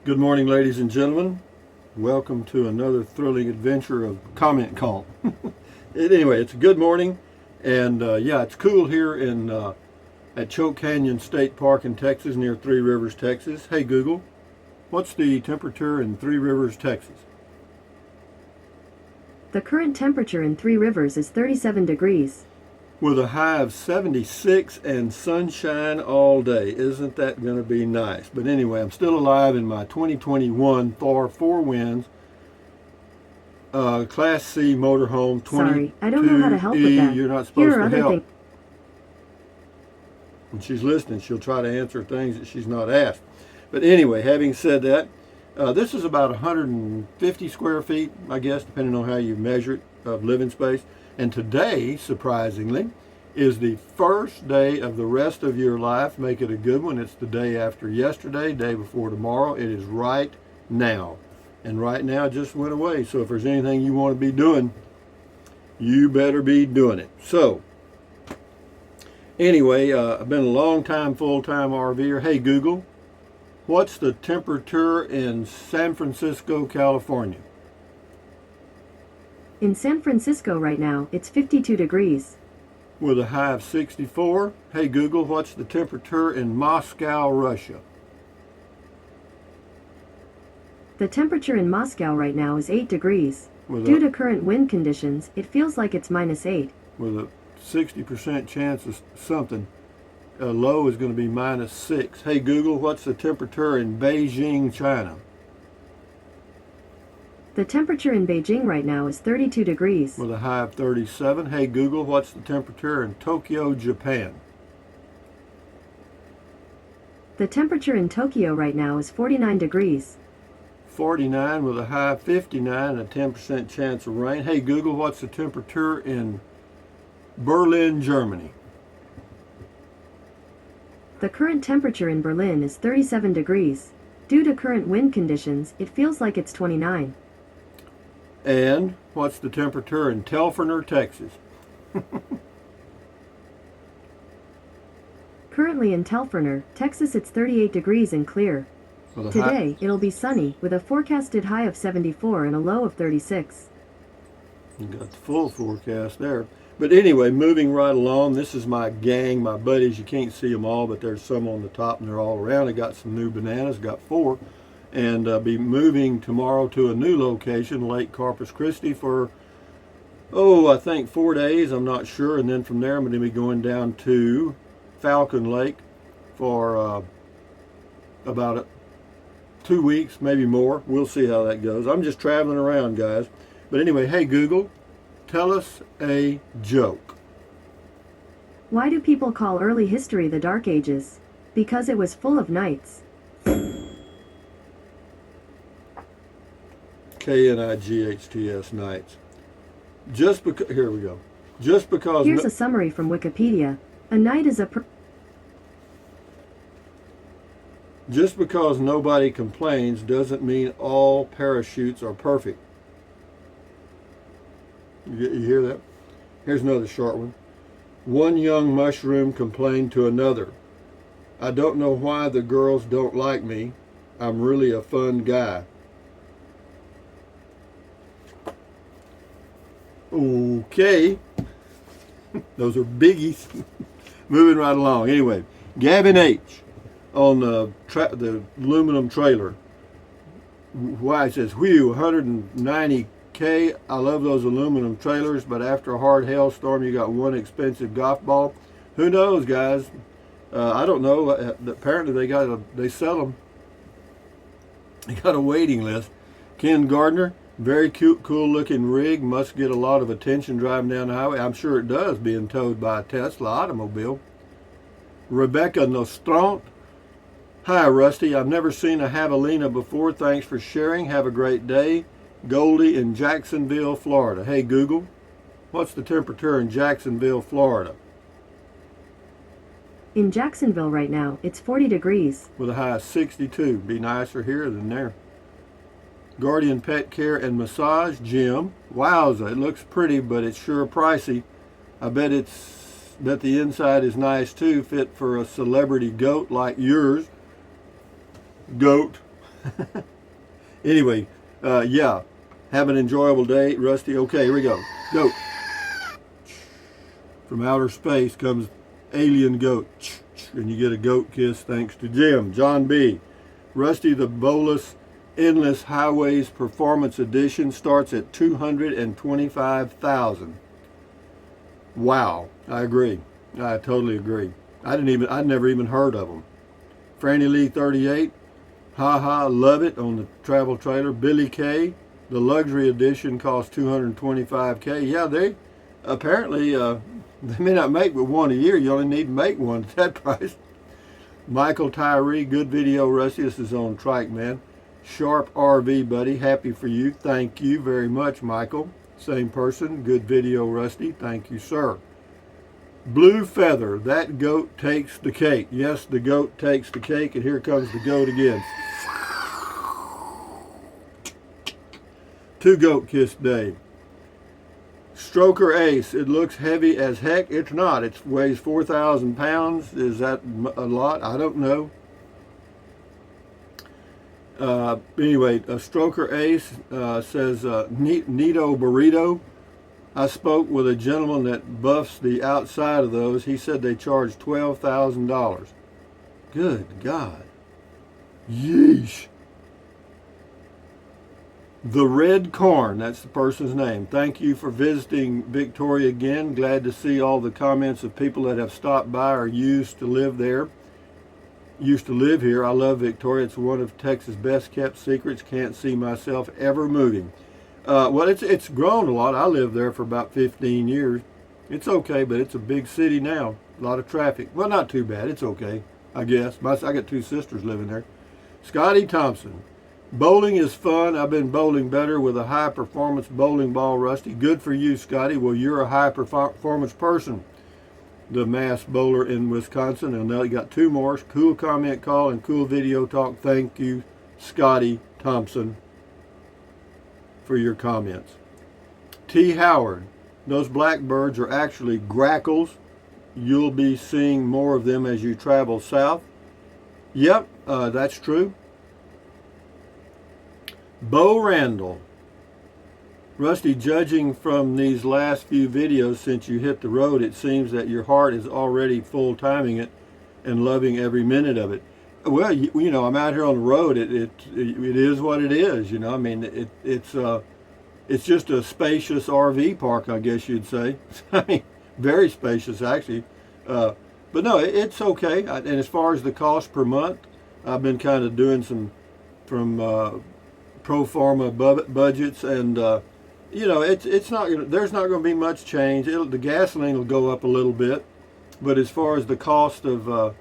Good morning, ladies and gentlemen. Welcome to another thrilling adventure of Comment Calm. Anyway, it's a good morning, and yeah, it's cool here at Choke Canyon State Park in Texas, near Three Rivers, Texas. Hey Google, what's the temperature in Three Rivers, Texas? The current temperature in Three Rivers is 37 degrees. With a high of 76 and sunshine all day. Isn't that going to be nice? But anyway, I'm still alive in my 2021 Thor 4 Winds Class C motorhome. Sorry, I don't know how to help with that. You're not supposed to help. Things. When she's listening, she'll try to answer things that she's not asked. But anyway, having said that, this is about 150 square feet, I guess, depending on how you measure it, of living space. And today, surprisingly, is the first day of the rest of your life. Make it a good one. It's the day after yesterday, day before tomorrow. It is right now. And right now just went away. So if there's anything you want to be doing, you better be doing it. So, anyway, I've been a long time, full-time RVer. Hey, Google, what's the temperature in San Francisco, California? In San Francisco right now, it's 52 degrees. With a high of 64. Hey Google, what's the temperature in Moscow, Russia? The temperature in Moscow right now is 8 degrees. Due to current wind conditions, it feels like it's -8. With a 60% chance of something. A low is going to be -6. Hey Google, what's the temperature in Beijing, China? The temperature in Beijing right now is 32 degrees. With a high of 37. Hey Google, what's the temperature in Tokyo, Japan? The temperature in Tokyo right now is 49 degrees. 49 with a high of 59 and a 10% chance of rain. Hey Google, what's the temperature in Berlin, Germany? The current temperature in Berlin is 37 degrees. Due to current wind conditions, it feels like it's 29. And what's the temperature in Telford, Texas? Currently in Telford, Texas, it's 38 degrees and clear. Today, it'll be sunny, with a forecasted high of 74 and a low of 36. You got the full forecast there. But anyway, moving right along, this is my gang, my buddies. You can't see them all, but there's some on the top and they're all around. I got some new bananas, got 4. And be moving tomorrow to a new location, Lake Corpus Christi, for, I think 4 days, I'm not sure. And then from there, I'm going to be going down to Falcon Lake for about 2 weeks, maybe more. We'll see how that goes. I'm just traveling around, guys. But anyway, hey, Google, tell us a joke. Why do people call early history the Dark Ages? Because it was full of knights. K-N-I-G-H-T-S, Knights. Just because, here we go. Just because... Here's a summary from Wikipedia. A knight is a... Just because nobody complains doesn't mean all parachutes are perfect. You hear that? Here's another short one. One young mushroom complained to another. I don't know why the girls don't like me. I'm really a fun guy. Okay. Those are biggies. Moving right along. Anyway, Gavin H. on the aluminum trailer. Why, it says, whew, 190K. I love those aluminum trailers, but after a hard hailstorm, you got one expensive golf ball. Who knows, guys? I don't know. Apparently, they sell them. They got a waiting list. Ken Gardner, very cute, cool-looking rig. Must get a lot of attention driving down the highway. I'm sure it does, being towed by a Tesla automobile. Rebecca Nostrant. Hi, Rusty. I've never seen a javelina before. Thanks for sharing. Have a great day. Goldie in Jacksonville, Florida. Hey, Google, what's the temperature in Jacksonville, Florida? In Jacksonville right now, it's 40 degrees. With a high of 62. Be nicer here than there. Guardian Pet Care and Massage, Jim. Wowza, it looks pretty, but it's sure pricey. I bet it's Bet the inside is nice too, fit for a celebrity goat like yours. Goat. Anyway, yeah. Have an enjoyable day, Rusty. Okay, here we go. Goat. From outer space comes alien goat. And you get a goat kiss thanks to Jim. John B. Rusty the Bolus Endless Highways Performance Edition starts at $225,000. Wow, I agree. I totally agree. I'd never even heard of them. Franny Lee 38, haha, love it on the travel trailer. Billy K, the luxury edition costs $225K. Yeah, they apparently they may not make but one a year. You only need to make one at that price. Michael Tyree, good video, Rusty. This is on Trike, man. Sharp RV, buddy. Happy for you. Thank you very much, Michael. Same person. Good video, Rusty. Thank you, sir. Blue Feather. That goat takes the cake. Yes, the goat takes the cake. And here comes the goat again. 2 goat kiss day. Stroker Ace. It looks heavy as heck. It's not. It weighs 4,000 pounds. Is that a lot? I don't know. Anyway, Stroker Ace says, Nito Burrito. I spoke with a gentleman that buffs the outside of those. He said they charge $12,000. Good God. Yeesh. The Red Corn, that's the person's name. Thank you for visiting Victoria again. Glad to see all the comments of people that have stopped by or used to live there. Used to live here. I love Victoria. It's one of Texas' best kept secrets. Can't see myself ever moving. Well, it's grown a lot. I lived there for about 15 years. It's okay, but it's a big city now. A lot of traffic. Well, not too bad. It's okay, I guess. I got 2 sisters living there. Scotty Thompson. Bowling is fun. I've been bowling better with a high-performance bowling ball, Rusty. Good for you, Scotty. Well, you're a high-performance person. The mass bowler in Wisconsin. And now you got 2 more. Cool comment call and cool video talk. Thank you, Scotty Thompson, for your comments. T. Howard. Those blackbirds are actually grackles. You'll be seeing more of them as you travel south. Yep, that's true. Bo Randall. Rusty, judging from these last few videos since you hit the road, it seems that your heart is already full timing it and loving every minute of it. Well, you know, I'm out here on the road. It is what it is. You know, I mean, it's just a spacious RV park, I guess you'd say. I mean, very spacious actually. But no, it's okay. And as far as the cost per month, I've been kind of doing some from pro forma budgets, and you know, it's not gonna, there's not going to be much change. The gasoline will go up a little bit, but as far as the cost of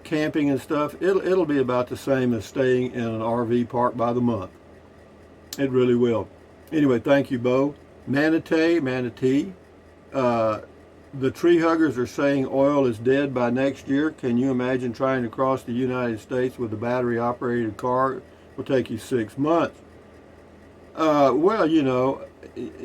camping and stuff, it'll be about the same as staying in an RV park by the month. It really will. Anyway, thank you, Bo. Manatee. The tree huggers are saying oil is dead by next year. Can you imagine trying to cross the United States with a battery operated car? It will take you 6 months. Well, you know,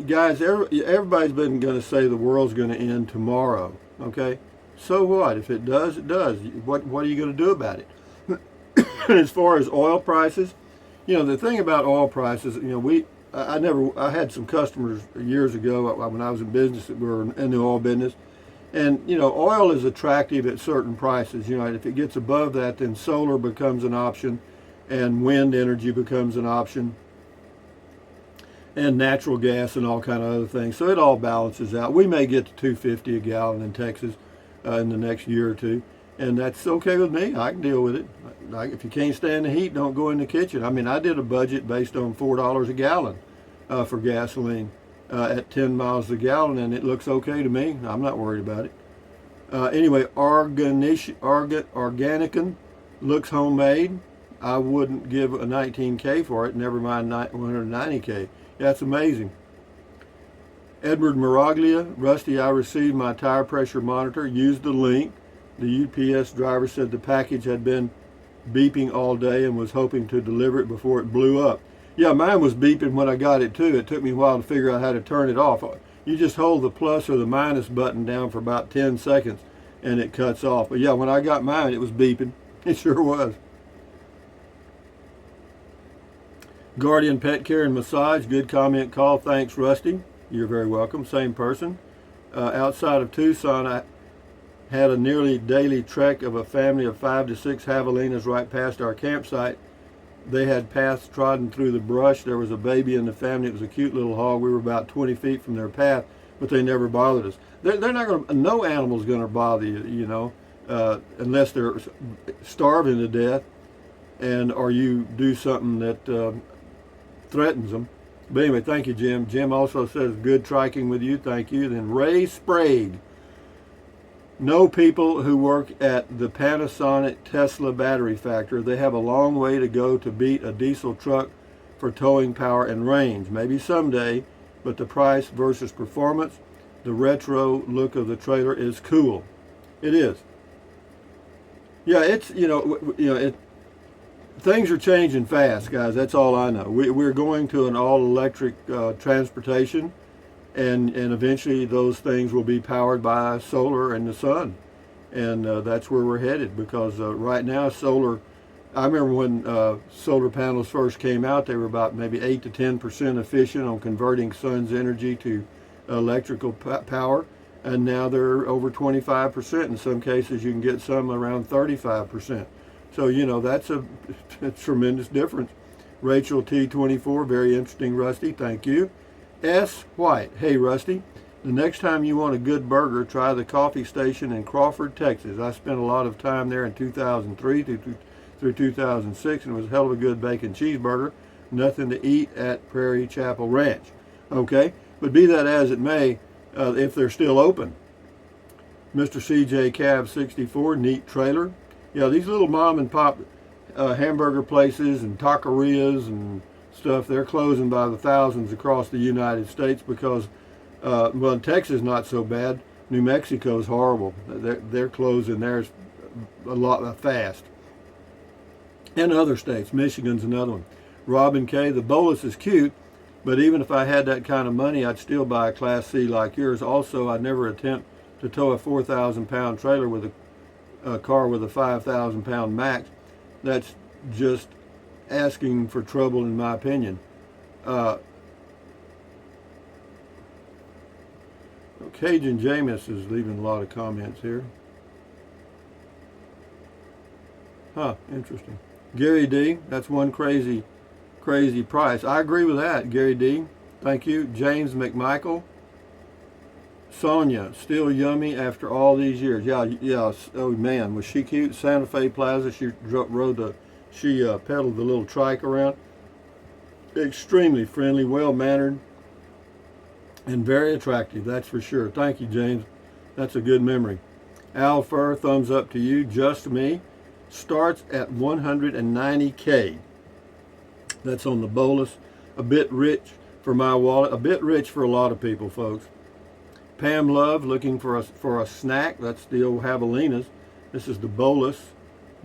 guys, everybody's been going to say the world's going to end tomorrow. Okay, so what? If it does, it does. What are you going to do about it? And as far as oil prices, you know, the thing about oil prices, you know, I had some customers years ago when I was in business that were in the oil business, and you know, oil is attractive at certain prices. You know, if it gets above that, then solar becomes an option, and wind energy becomes an option, and natural gas and all kind of other things. So it all balances out. We may get to $2.50 a gallon in Texas in the next year or two, and that's okay with me. I can deal with it. If you can't stand the heat, don't go in the kitchen. I mean, I did a budget based on $4 a gallon for gasoline at 10 miles a gallon, and it looks okay to me. I'm not worried about it. Anyway, Organican looks homemade. I wouldn't give a 19K for it, never mind 190K. That's amazing. Edward Miraglia. Rusty, I received my tire pressure monitor. Used the link. The UPS driver said the package had been beeping all day and was hoping to deliver it before it blew up. Yeah, mine was beeping when I got it too. It took me a while to figure out how to turn it off. You just hold the plus or the minus button down for about 10 seconds and it cuts off. But yeah, when I got mine, it was beeping. It sure was. Guardian Pet Care and Massage, good comment call. Thanks, Rusty. You're very welcome. Same person. Outside of Tucson, I had a nearly daily trek of a family of 5 to 6 javelinas right past our campsite. They had paths trodden through the brush. There was a baby in the family. It was a cute little hog. We were about 20 feet from their path, but they never bothered us. They're not going to, no animal's going to bother you, you know, unless they're starving to death and or you do something that threatens them. But anyway, thank you, Jim. Jim also says, good triking with you. Thank you. Then Ray Sprague. Know people who work at the Panasonic Tesla battery factory. They have a long way to go to beat a diesel truck for towing power and range. Maybe someday, but the price versus performance, the retro look of the trailer is cool. It is. Yeah, it's, things are changing fast, guys. That's all I know. We're going to an all-electric transportation. And eventually those things will be powered by solar and the sun. And that's where we're headed, because right now solar, I remember when solar panels first came out, they were about maybe 8 to 10% efficient on converting sun's energy to electrical power. And now they're over 25%. In some cases you can get some around 35%. So, that's a tremendous difference. Rachel T24, very interesting, Rusty, thank you. S. White, hey Rusty, the next time you want a good burger, try the coffee station in Crawford, Texas. I spent a lot of time there in 2003 through 2006, and it was a hell of a good bacon cheeseburger. Nothing to eat at Prairie Chapel Ranch. Okay, but be that as it may, if they're still open. Mr. CJ Cab 64, neat trailer. Yeah, these little mom and pop hamburger places and taquerias and stuff, they're closing by the thousands across the United States because, well, Texas not so bad. New Mexico's horrible. They're closing theirs a lot fast. And other states, Michigan's another one. Robin K, the bolus is cute, but even if I had that kind of money, I'd still buy a Class C like yours. Also, I'd never attempt to tow a 4,000-pound trailer with a car with a 5,000-pound max. That's just asking for trouble, in my opinion. Cajun Jameis is leaving a lot of comments here. Interesting. Gary D, that's one crazy price. I agree with that, Gary D. Thank you. James McMichael. Sonia, still yummy after all these years. Yeah. Oh man, was she cute? Santa Fe Plaza. She pedaled the little trike around. Extremely friendly, well-mannered, and very attractive, that's for sure. Thank you, James. That's a good memory. Al Fur, thumbs up to you. Just Me starts at $190K. That's on the bolus. A bit rich for my wallet. A bit rich for a lot of people, folks. Pam Love, looking for a snack. That's the old javelinas. This is the bolus.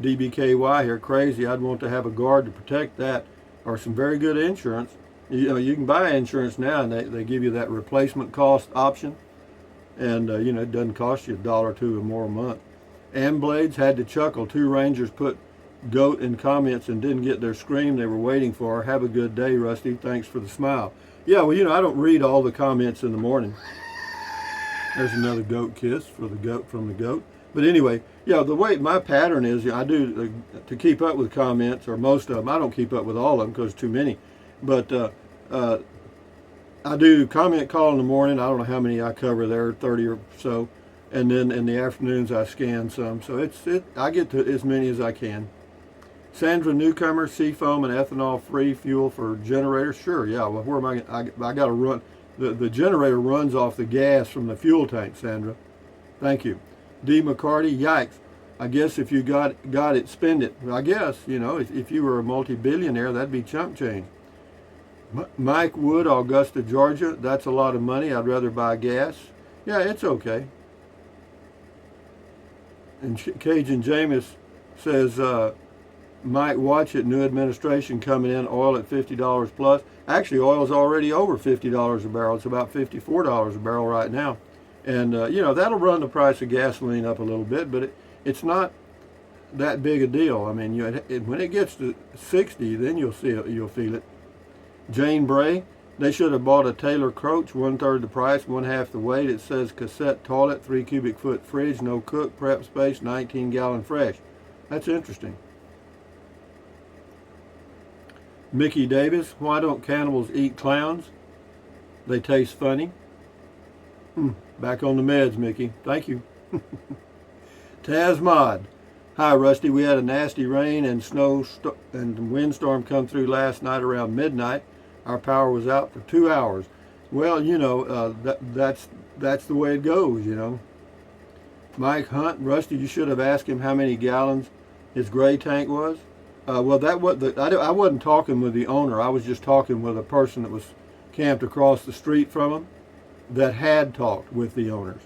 DBKY here, crazy. I'd want to have a guard to protect that, or some very good insurance. You can buy insurance now, and they give you that replacement cost option, and it doesn't cost you $1 or $2 or more a month. Amblades, had to chuckle. 2 Rangers put goat in comments and didn't get their scream they were waiting for. Have a good day, Rusty. Thanks for the smile. Yeah, well, I don't read all the comments in the morning. There's another goat kiss for the goat from the goat. But anyway, yeah, the way my pattern is, I do to keep up with comments, or most of them. I don't keep up with all of them because too many. But I do comment call in the morning. I don't know how many I cover there, 30 or so. And then in the afternoons I scan some. So I get to as many as I can. Sandra Newcomer, seafoam and ethanol-free fuel for generator. Sure, yeah. Well, where am I got to run. The generator runs off the gas from the fuel tank, Sandra. Thank you. D. McCarty, yikes. I guess if you got it, spend it. I guess, if you were a multi-billionaire, that'd be chump change. Mike Wood, Augusta, Georgia. That's a lot of money. I'd rather buy gas. Yeah, it's okay. And Cajun Jameis says, Might watch it. New administration coming in. Oil at $50 plus. Actually, oil is already over $50 a barrel. It's about $54 a barrel right now. And, that'll run the price of gasoline up a little bit, but it's not that big a deal. I mean, when it gets to 60, then you'll feel it. Jane Bray, they should have bought a Taylor Croach, 1/3 the price, 1/2 the weight. It says cassette toilet, 3 cubic foot fridge, no cook, prep space, 19-gallon fresh. That's interesting. Mickey Davis, why don't cannibals eat clowns? They taste funny. Back on the meds, Mickey. Thank you. Taz Mod, hi Rusty. We had a nasty rain and snow and windstorm come through last night around midnight. Our power was out for 2 hours. Well, that's the way it goes, Mike Hunt, Rusty, you should have asked him how many gallons his gray tank was. I wasn't talking with the owner. I was just talking with a person that was camped across the street from him that had talked with the owners.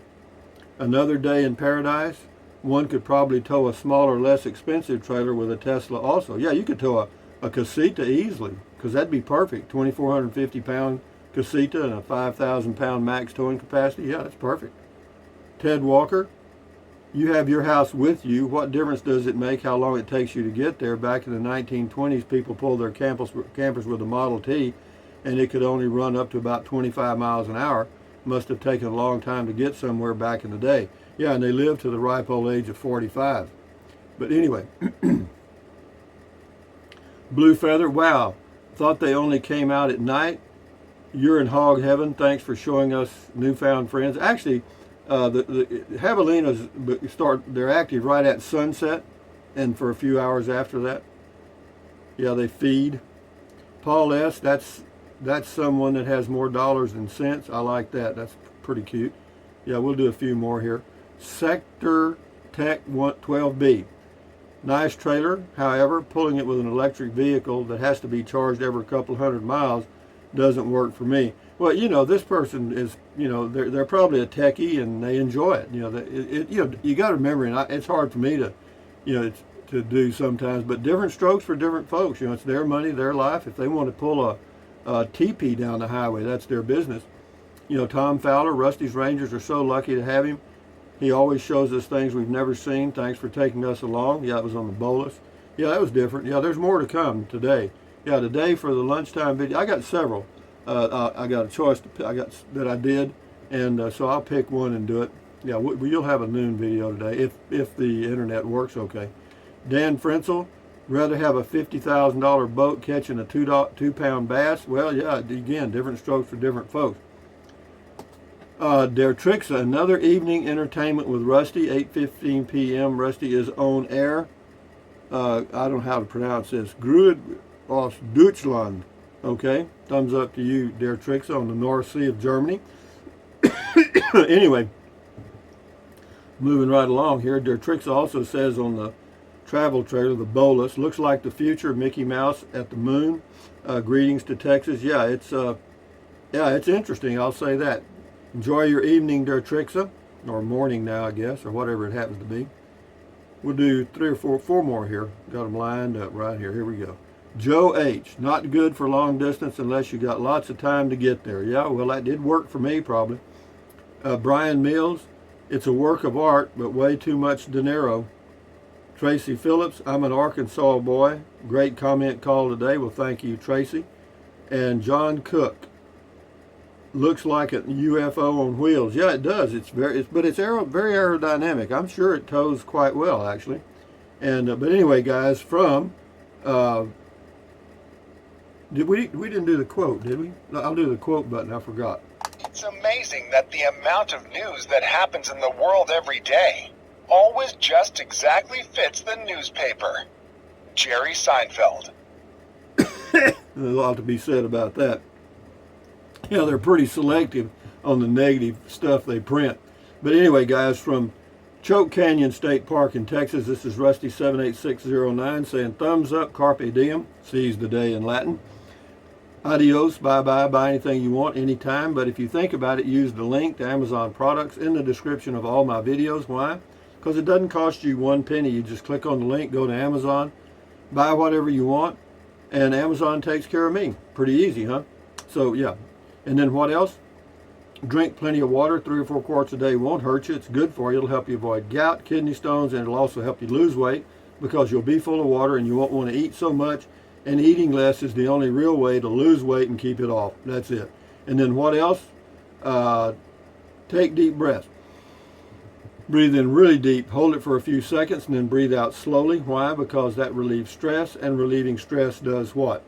Another day in paradise. One could probably tow a smaller, less expensive trailer with a Tesla also. Yeah, you could tow a Casita easily, because that'd be perfect. 2,450-pound Casita and a 5,000-pound max towing capacity. Yeah, that's perfect. Ted Walker, you have your house with you. What difference does it make how long it takes you to get there? Back in the 1920s, people pulled their campers with a Model T, and it could only run up to about 25 miles an hour. Must have taken a long time to get somewhere back in the day. Yeah, and they lived to the ripe old age of 45. But anyway, Blue Feather, wow, thought they only came out at night. You're in hog heaven. Thanks for showing us newfound friends. Actually, the javelinas they're active right at sunset and for a few hours after that. Yeah, they feed. Paul S., that's someone that has more dollars than cents. I like that. That's pretty cute. Yeah, we'll do a few more here. Sector Tech 12B. Nice trailer. However, pulling it with an electric vehicle that has to be charged every couple hundred miles doesn't work for me. Well, this person is, they're probably a techie and they enjoy it. You got to remember, and it's hard for me to, to do sometimes, but different strokes for different folks. It's their money, their life. If they want to pull a teepee down the highway, that's their business. Tom Fowler, Rusty's Rangers are so lucky to have him. He always shows us things we've never seen. Thanks for taking us along. Yeah, it was on the bolus. Yeah, that was different. Yeah, there's more to come today. Yeah, today for the lunchtime video, I got several. I got a choice that I did, and so I'll pick one and do it. Yeah, you'll have a noon video today if the internet works okay. Dan Frenzel, rather have a $50,000 boat catching a 2-pound bass? Well, yeah, again, different strokes for different folks. Der Trixa, another evening entertainment with Rusty, 8:15 p.m. Rusty is on air. I don't know how to pronounce this. Grüd aus Deutschland. Okay, thumbs up to you, Der Trixa, on the North Sea of Germany. Anyway, moving right along here, Der Trixa also says on the travel trailer, the bolus, looks like the future of Mickey Mouse at the moon. Greetings to Texas. Yeah, it's interesting, I'll say that. Enjoy your evening, Der Trixa, or morning now, I guess, or whatever it happens to be. We'll do 3 or 4 more here. Got them lined up right here. Here we go. Joe H., not good for long distance unless you got lots of time to get there. Yeah, well, that did work for me, probably. Brian Mills, it's a work of art, but way too much dinero. Tracy Phillips, I'm an Arkansas boy. Great comment call today. Well, thank you, Tracy. And John Cook, looks like a UFO on wheels. Yeah, it does. But it's very aerodynamic. I'm sure it tows quite well, actually. And but anyway, guys, from we didn't do the quote, did we? I'll do the quote button. I forgot. It's amazing that the amount of news that happens in the world every day always just exactly fits the newspaper. Jerry Seinfeld. There's a lot to be said about that. Yeah, they're pretty selective on the negative stuff they print. But anyway, guys, from Choke Canyon State Park in Texas, this is Rusty78609 saying thumbs up, carpe diem, seize the day in Latin. Adios, bye-bye, buy anything you want anytime. But if you think about it, use the link to Amazon products in the description of all my videos. Why? Because it doesn't cost you 1 penny. You just click on the link, go to Amazon, buy whatever you want, and Amazon takes care of me. Pretty easy, huh? So yeah. And then what else? Drink plenty of water. 3 or 4 quarts a day won't hurt you. It's good for you. It'll help you avoid gout, kidney stones, and it'll also help you lose weight because you'll be full of water and you won't want to eat so much. And eating less is the only real way to lose weight and keep it off. That's it. And then what else? Take deep breaths. Breathe in really deep, hold it for a few seconds, and then breathe out slowly. Why? Because that relieves stress, and relieving stress does what?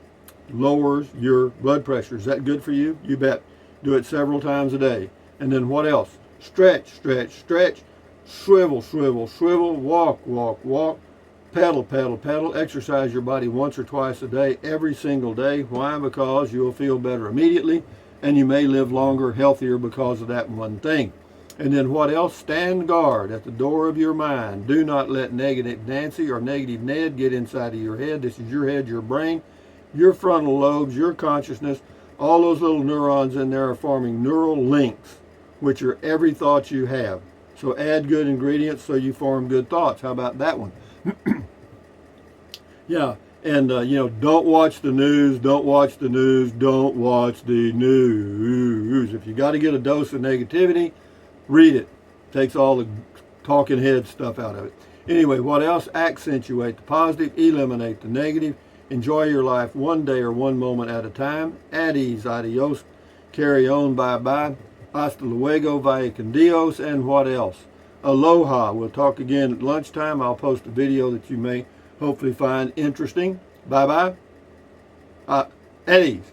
Lowers your blood pressure. Is that good for you? You bet. Do it several times a day. And then what else? Stretch, stretch, stretch. Swivel, swivel, swivel. Walk, walk, walk. Pedal, pedal, pedal. Exercise your body once or twice a day, every single day. Why? Because you'll feel better immediately, and you may live longer, healthier because of that one thing. And then what else? Stand guard at the door of your mind. Do not let negative Nancy or negative Ned get inside of your head. This is your head, your brain, your frontal lobes, your consciousness. All those little neurons in there are forming neural links, which are every thought you have. So add good ingredients so you form good thoughts. How about that one? Yeah. And, don't watch the news, don't watch the news, don't watch the news. If you got to get a dose of negativity, read it. Takes all the talking head stuff out of it. Anyway, what else? Accentuate the positive, eliminate the negative. Enjoy your life one day or one moment at a time. At ease, adios. Carry on, bye-bye. Hasta luego, vaya con Dios. And what else? Aloha. We'll talk again at lunchtime. I'll post a video that you may hopefully find interesting. Bye-bye. At ease.